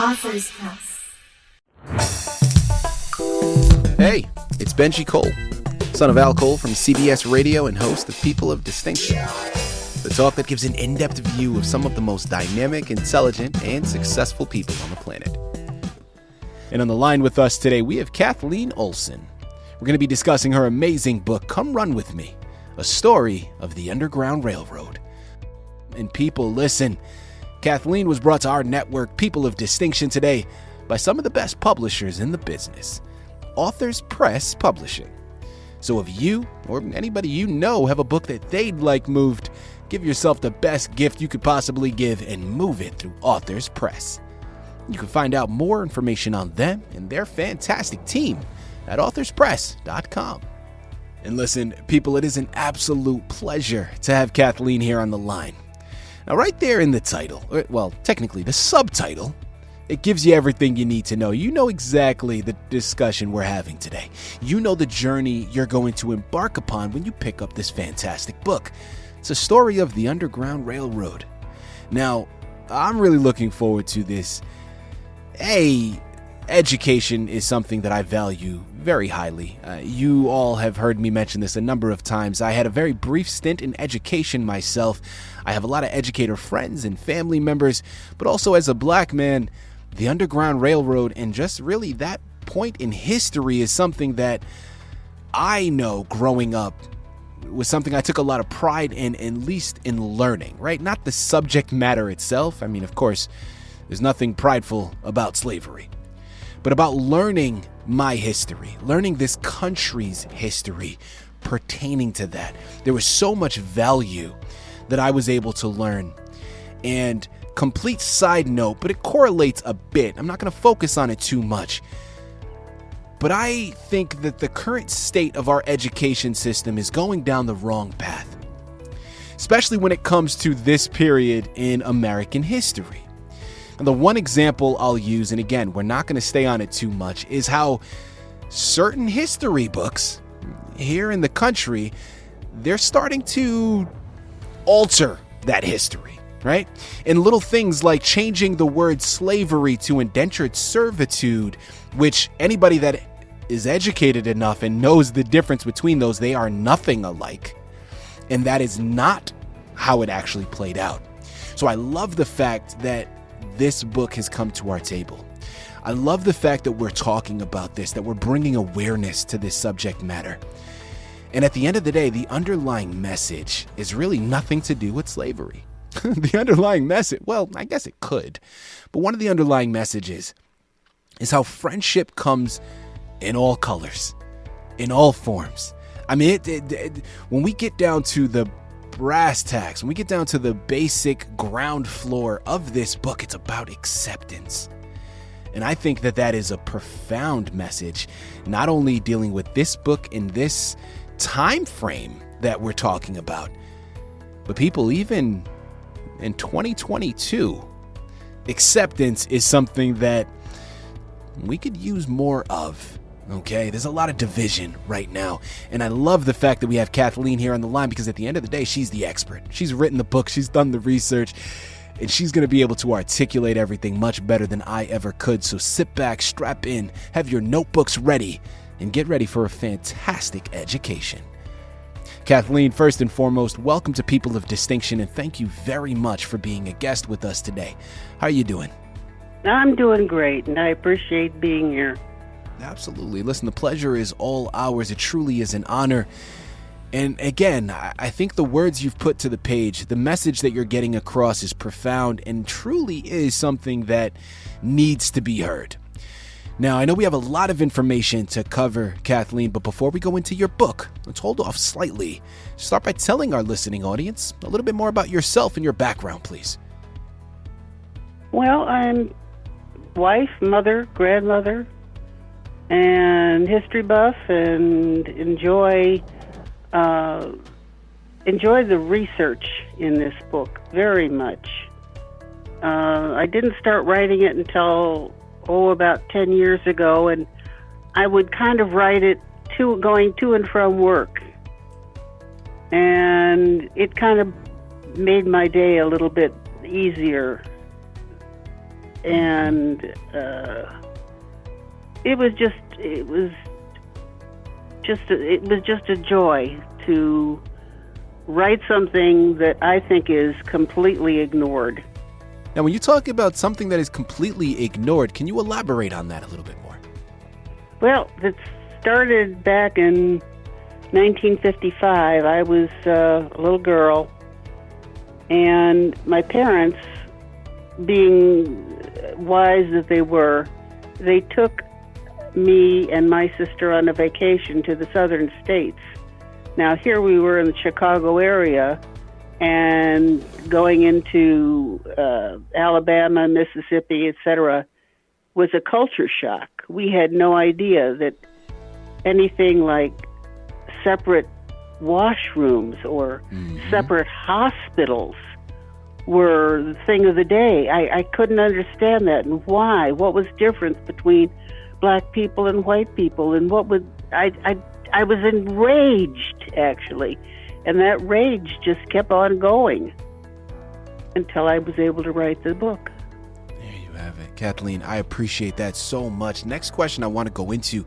Author's Press. Hey, it's Benji Cole, son of Al Cole from CBS Radio and host of People of Distinction, the talk that gives an in-depth view of some of the most dynamic, intelligent, and successful people on the planet. And on the line with us today, we have Kathleen Olson. We're going to be discussing her amazing book, Come Run With Me, a story of the Underground Railroad. And people, listen, Kathleen was brought to our network, People of Distinction, today by some of the best publishers in the business, Authors Press Publishing. So if you or anybody you know have a book that they'd like moved, give yourself the best gift you could possibly give and move it through Authors Press. You can find out more information on them and their fantastic team at authorspress.com. And listen, people, it is an absolute pleasure to have Kathleen here on the line. Now, right there in the title, well, technically the subtitle, it gives you everything you need to know. You know exactly the discussion we're having today. You know the journey you're going to embark upon when you pick up this fantastic book. It's a story of the Underground Railroad. Now, I'm really looking forward to this. Education is something that I value very highly. You all have heard me mention this a number of times. I had a very brief stint in education myself. I have a lot of educator friends and family members, but also as a black man, the Underground Railroad and just really that point in history is something that I know growing up was something I took a lot of pride in, at least in learning, right? Not the subject matter itself. I mean, of course, there's nothing prideful about slavery, but about learning my history, learning this country's history pertaining to that. There was so much value that I was able to learn. And complete side note, but it correlates a bit. I'm not going to focus on it too much. But I think that the current state of our education system is going down the wrong path, especially when it comes to this period in American history. And the one example I'll use, and again, we're not going to stay on it too much, is how certain history books here in the country, they're starting to alter that history, right? And little things like changing the word slavery to indentured servitude, which anybody that is educated enough and knows the difference between those, they are nothing alike. And that is not how it actually played out. So I love the fact that this book has come to our table. I love the fact that we're talking about this, that we're bringing awareness to this subject matter. And at the end of the day, the underlying message is really nothing to do with slavery. The underlying message, well, I guess it could. But one of the underlying messages is how friendship comes in all colors, in all forms. I mean, when we get down to the brass tacks, when we get down to the basic ground floor of this book, it's about acceptance. And I think that that is a profound message, not only dealing with this book in this time frame that we're talking about, but people, even in 2022, acceptance is something that we could use more of. Okay, there's a lot of division right now, and I love the fact that we have Kathleen here on the line, because at the end of the day, she's the expert. She's written the book, she's done the research, and she's going to be able to articulate everything much better than I ever could. So sit back, strap in, have your notebooks ready, and get ready for a fantastic education. Kathleen, first and foremost, welcome to People of Distinction, and thank you very much for being a guest with us today. How are you doing? I'm doing great, and I appreciate being here. Absolutely. Listen, the pleasure is all ours. It truly is an honor. And again, I think the words you've put to the page, the message that you're getting across is profound and truly is something that needs to be heard. Now, I know we have a lot of information to cover, Kathleen, but before we go into your book, let's hold off slightly. Start by telling our listening audience a little bit more about yourself and your background, please. Well, I'm wife, mother, grandmother, and history buff, and enjoy the research in this book very much. I didn't start writing it until about 10 years ago, and I would kind of write it going to and from work, and it kind of made my day a little bit easier. And it was just a joy to write something that I think is completely ignored. Now, when you talk about something that is completely ignored, can you elaborate on that a little bit more? Well, it started back in 1955. I was a little girl, and my parents, being wise that they were, they took me and my sister on a vacation to the southern states. Now, here we were in the Chicago area, and going into Alabama, Mississippi, etc., was a culture shock. We had no idea that anything like separate washrooms or separate hospitals were the thing of the day. I couldn't understand that, and why. What was difference between black people and white people, and what would I was enraged, actually, and that rage just kept on going until I was able to write the book. There you have it. Kathleen, I appreciate that so much. Next question I want to go into,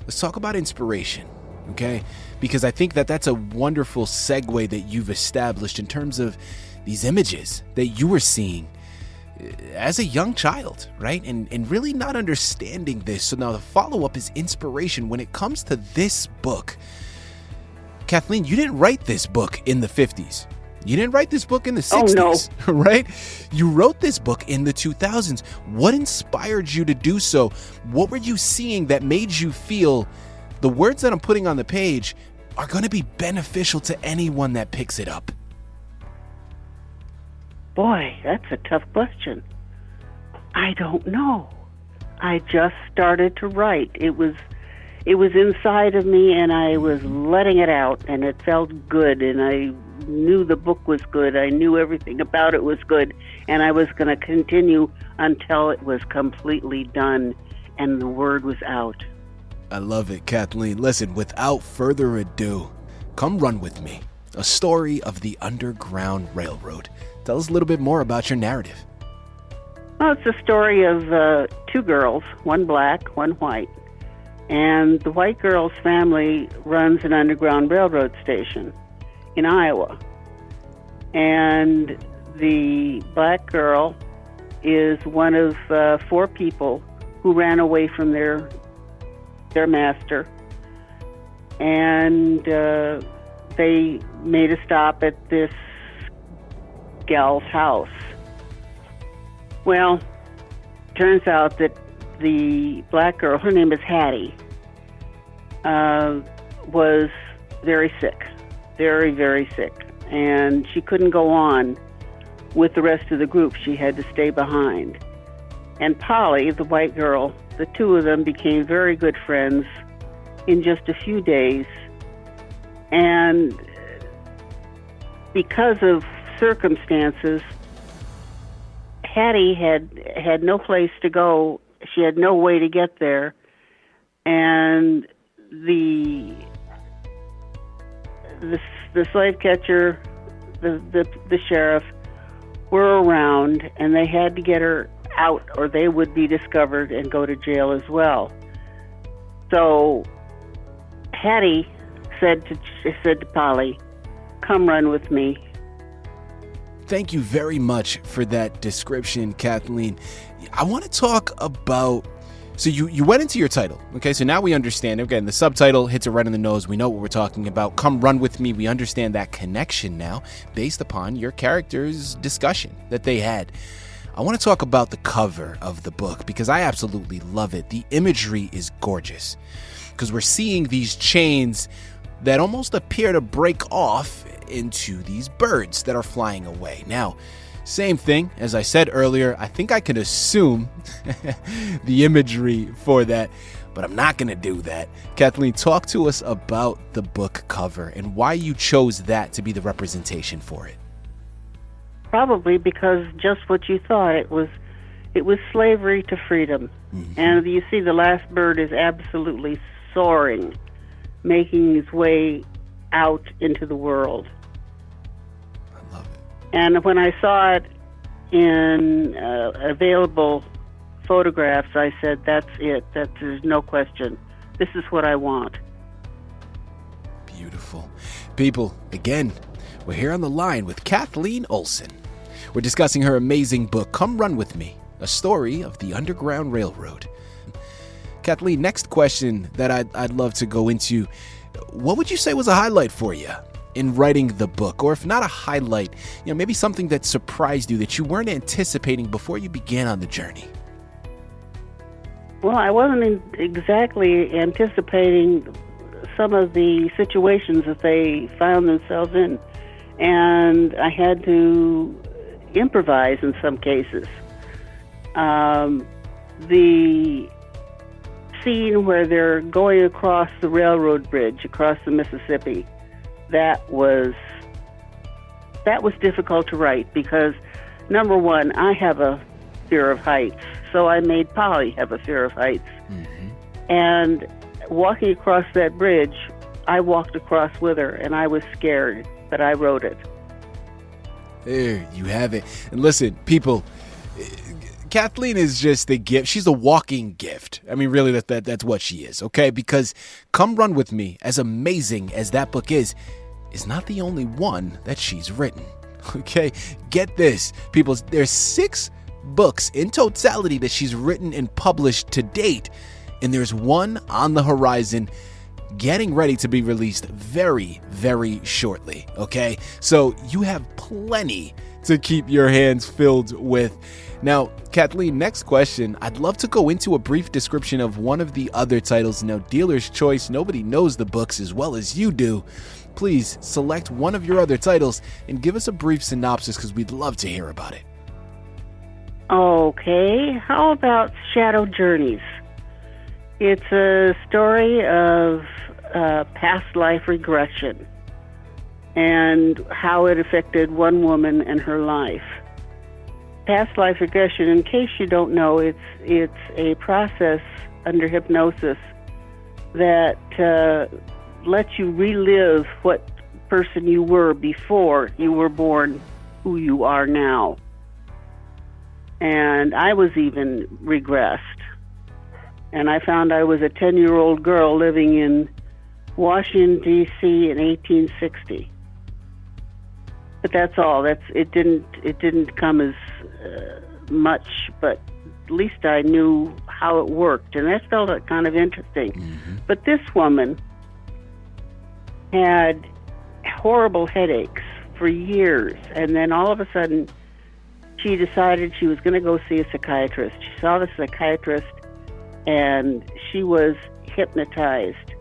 let's talk about inspiration, okay? Because I think that that's a wonderful segue that you've established in terms of these images that you were seeing as a young child, right? And really not understanding this. So now the follow-up is inspiration. When it comes to this book, Kathleen, you didn't write this book in the 50s. You didn't write this book in the 60s, no. Right? You wrote this book in the 2000s. What inspired you to do so? What were you seeing that made you feel the words that I'm putting on the page are going to be beneficial to anyone that picks it up? Boy, that's a tough question. I don't know. I just started to write. It was inside of me, and I was letting it out, and it felt good, and I knew the book was good. I knew everything about it was good, and I was going to continue until it was completely done and the word was out. I love it, Kathleen. Listen, without further ado, come run with me. A story of the Underground Railroad. Tell us a little bit more about your narrative. Well, it's a story of two girls, one black, one white. And the white girl's family runs an underground railroad station in Iowa. And the black girl is one of four people who ran away from their master. And they made a stop at this gal's house. Well, turns out that the black girl, her name is Hattie, was very sick, very, very sick. And she couldn't go on with the rest of the group. She had to stay behind. And Polly, the white girl, the two of them became very good friends in just a few days. And because of circumstances, Hattie had no place to go. She had no way to get there, and the slave catcher, the sheriff, were around, and they had to get her out, or they would be discovered and go to jail as well. So Hattie said to Polly, "Come run with me." Thank you very much for that description, Kathleen. I want to talk about, so you went into your title, okay? So now we understand, again, the subtitle hits it right in the nose. We know what we're talking about. Come run with me. We understand that connection now based upon your character's discussion that they had. I want to talk about the cover of the book because I absolutely love it. The imagery is gorgeous because we're seeing these chains that almost appear to break off into these birds that are flying away. Now, same thing, as I said earlier, I think I can assume the imagery for that, but I'm not going to do that. Kathleen, talk to us about the book cover and why you chose that to be the representation for it. Probably because just what you thought, it was slavery to freedom. Mm-hmm. And you see the last bird is absolutely soaring, making his way out into the world. I love it. And when I saw it, in available photographs, I said, that's it. There's no question. This is what I want. Beautiful. People, again, we're here on the line with Kathleen Olson. We're discussing her amazing book, Come Run With Me, a story of the Underground Railroad. Kathleen, next question that I'd love to go into. What would you say was a highlight for you in writing the book? Or if not a highlight, maybe something that surprised you that you weren't anticipating before you began on the journey? Well, I wasn't exactly anticipating some of the situations that they found themselves in, and I had to improvise in some cases. The scene where they're going across the railroad bridge, across the Mississippi, that was difficult to write because, number one, I have a fear of heights, so I made Polly have a fear of heights. Mm-hmm. And walking across that bridge, I walked across with her, and I was scared, but I wrote it. There you have it. And listen, people, Kathleen is just a gift. She's a walking gift. I mean, really, that's what she is, okay? Because Come Run With Me, as amazing as that book is not the only one that she's written, okay? Get this, people, there's 6 books in totality that she's written and published to date, and there's one on the horizon getting ready to be released very, very shortly, okay? So you have plenty to keep your hands filled with. Now, Kathleen, next question. I'd love to go into a brief description of one of the other titles. Now, dealer's choice, nobody knows the books as well as you do. Please select one of your other titles and give us a brief synopsis because we'd love to hear about it. Okay, how about Shadow Journeys? It's a story of past life regression and how it affected one woman and her life. Past life regression, in case you don't know, it's a process under hypnosis that lets you relive what person you were before you were born, who you are now. And I was even regressed. And I found I was a 10-year-old girl living in Washington, D.C. in 1860. But that's all. It didn't come as much, but at least I knew how it worked, and that felt kind of interesting. Mm-hmm. But this woman had horrible headaches for years, and then all of a sudden she decided she was going to go see a psychiatrist. She saw the psychiatrist, and she was hypnotized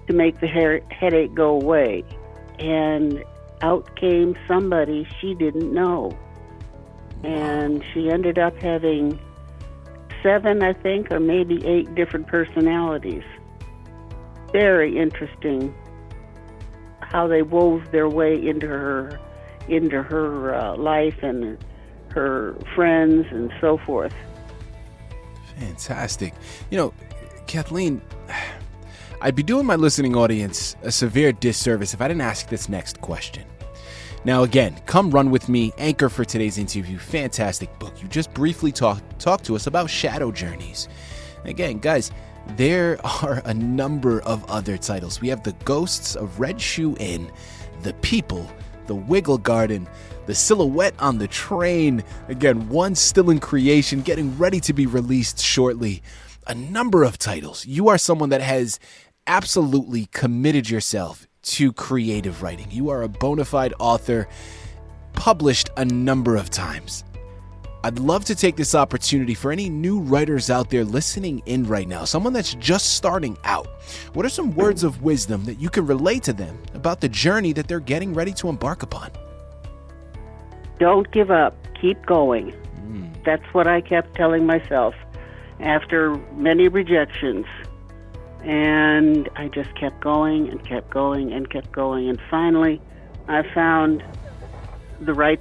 to make the headache go away. And out came somebody she didn't know. And she ended up having 7, I think, or maybe 8 different personalities. Very interesting how they wove their way into her life and her friends and so forth. Fantastic. Kathleen, I'd be doing my listening audience a severe disservice if I didn't ask this next question. Now, again, Come Run With Me, anchor for today's interview. Fantastic book. You just briefly talked to us about Shadow Journeys. Again, guys, there are a number of other titles. We have The Ghosts of Red Shoe Inn, The People, The Wiggle Garden, The Silhouette on the Train. Again, one still in creation, getting ready to be released shortly. A number of titles. You are someone that has absolutely committed yourself to creative writing. You are a bona fide author, published a number of times. I'd love to take this opportunity for any new writers out there listening in right now, someone that's just starting out. What are some words of wisdom that you can relay to them about the journey that they're getting ready to embark upon? Don't give up. Keep going. That's what I kept telling myself after many rejections. And I just kept going and kept going and kept going. And finally, I found the right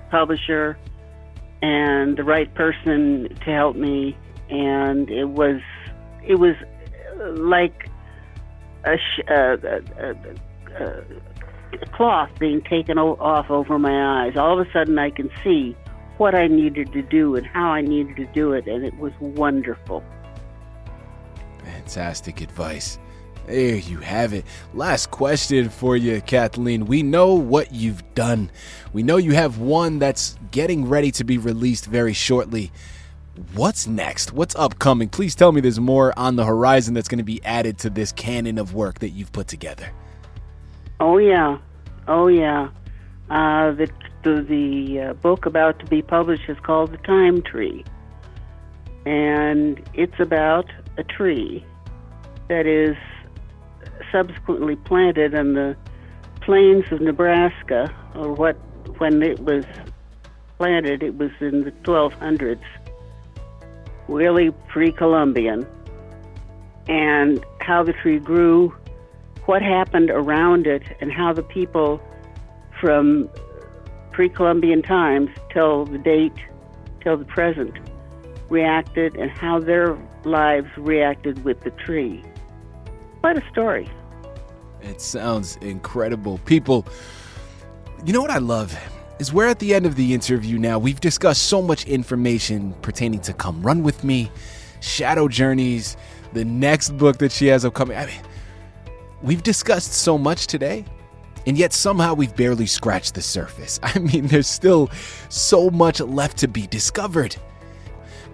publisher and the right person to help me. And it was like a cloth being taken off over my eyes. All of a sudden, I can see what I needed to do and how I needed to do it, and it was wonderful. Fantastic advice. There you have it. Last question for you, Kathleen. We know what you've done. We know you have one that's getting ready to be released very shortly. What's next? What's upcoming? Please tell me there's more on the horizon that's going to be added to this canon of work that you've put together. Oh, yeah. The book about to be published is called The Time Tree. And it's about a tree that is subsequently planted on the plains of Nebraska, or when it was planted, it was in the 1200s, really pre-Columbian, and how the tree grew, what happened around it, and how the people from pre-Columbian times till the present reacted, and how their lives reacted with the tree. Quite a story. It sounds incredible. People, you know what I love is we're at the end of the interview now. We've discussed so much information pertaining to Come Run With Me, Shadow Journeys, the next book that she has upcoming. I mean, we've discussed so much today, and yet somehow we've barely scratched the surface. I mean, there's still so much left to be discovered.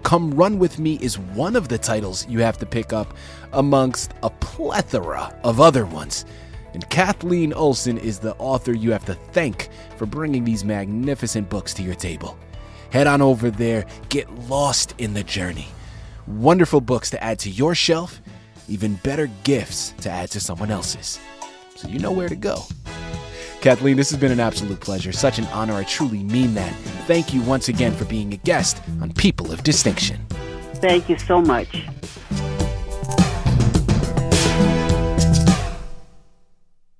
Come Run With Me is one of the titles you have to pick up amongst a plethora of other ones. And Kathleen Olson is the author you have to thank for bringing these magnificent books to your table. Head on over there, get lost in the journey. Wonderful books to add to your shelf, even better gifts to add to someone else's. So you know where to go. Kathleen, this has been an absolute pleasure. Such an honor. I truly mean that. Thank you once again for being a guest on People of Distinction. Thank you so much.